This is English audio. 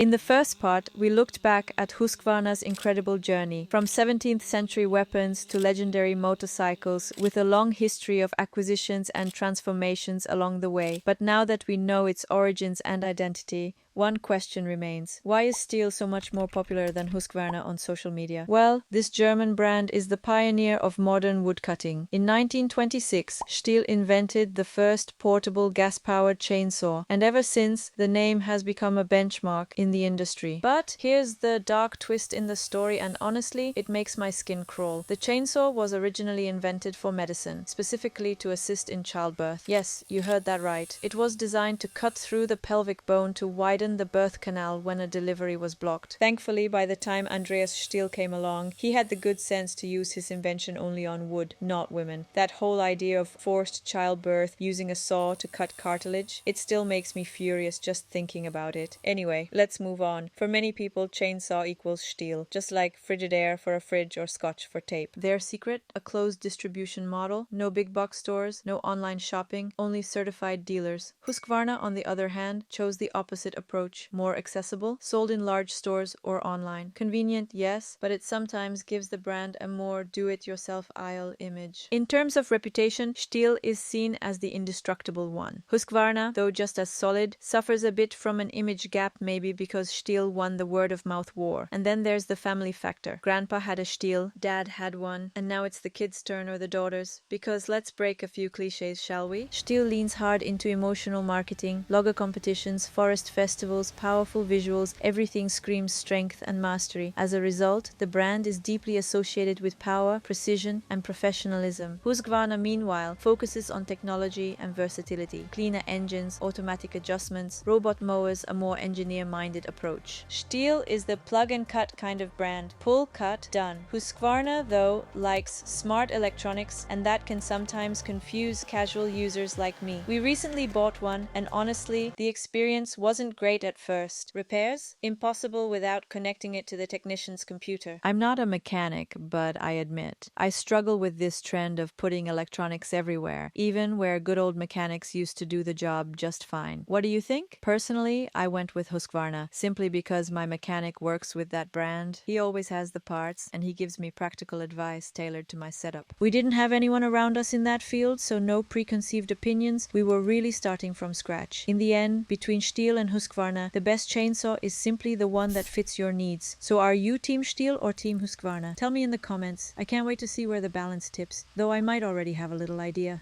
In the first part, we looked back at Husqvarna's incredible journey, from 17th century weapons to legendary motorcycles, with a long history of acquisitions and transformations along the way. But now that we know its origins and identity, one question remains. Why is Stihl so much more popular than Husqvarna on social media? Well, this German brand is the pioneer of modern woodcutting. In 1926, Stihl invented the first portable gas-powered chainsaw, and ever since, the name has become a benchmark in the industry. But here's the dark twist in the story, and honestly, it makes my skin crawl. The chainsaw was originally invented for medicine, specifically to assist in childbirth. Yes, you heard that right. It was designed to cut through the pelvic bone to widen the birth canal when a delivery was blocked. Thankfully, by the time Andreas Stihl came along, he had the good sense to use his invention only on wood, not women. That whole idea of forced childbirth using a saw to cut cartilage, it still makes me furious just thinking about it. Anyway, let's move on. For many people, chainsaw equals Stihl, just like Frigidaire for a fridge or Scotch for tape. Their secret? A closed distribution model, no big box stores, no online shopping, only certified dealers. Husqvarna, on the other hand, chose the opposite approach. More accessible, sold in large stores or online. Convenient, yes, but it sometimes gives the brand a more do-it-yourself aisle image. In terms of reputation, Stihl is seen as the indestructible one. Husqvarna, though just as solid, suffers a bit from an image gap, maybe because Stihl won the word-of-mouth war. And then there's the family factor. Grandpa had a Stihl, dad had one, and now it's the kids' turn or the daughters. Because let's break a few cliches, shall we? Stihl leans hard into emotional marketing, logger competitions, forest festivals, powerful visuals, everything screams strength and mastery. As a result, the brand is deeply associated with power, precision, and professionalism. Husqvarna, meanwhile, focuses on technology and versatility. Cleaner engines, automatic adjustments, robot mowers, a more engineer-minded approach. Stihl is the plug-and-cut kind of brand. Pull, cut, done. Husqvarna, though, likes smart electronics, and that can sometimes confuse casual users like me. We recently bought one, and honestly, the experience wasn't great at first. Repairs? Impossible without connecting it to the technician's computer. I'm not a mechanic, but I admit, I struggle with this trend of putting electronics everywhere, even where good old mechanics used to do the job just fine. What do you think? Personally, I went with Husqvarna, simply because my mechanic works with that brand. He always has the parts, and he gives me practical advice tailored to my setup. We didn't have anyone around us in that field, so no preconceived opinions. We were really starting from scratch. In the end, between Stihl and Husqvarna, the best chainsaw is simply the one that fits your needs. So are you Team Stihl or Team Husqvarna? Tell me in the comments. I can't wait to see where the balance tips, though I might already have a little idea.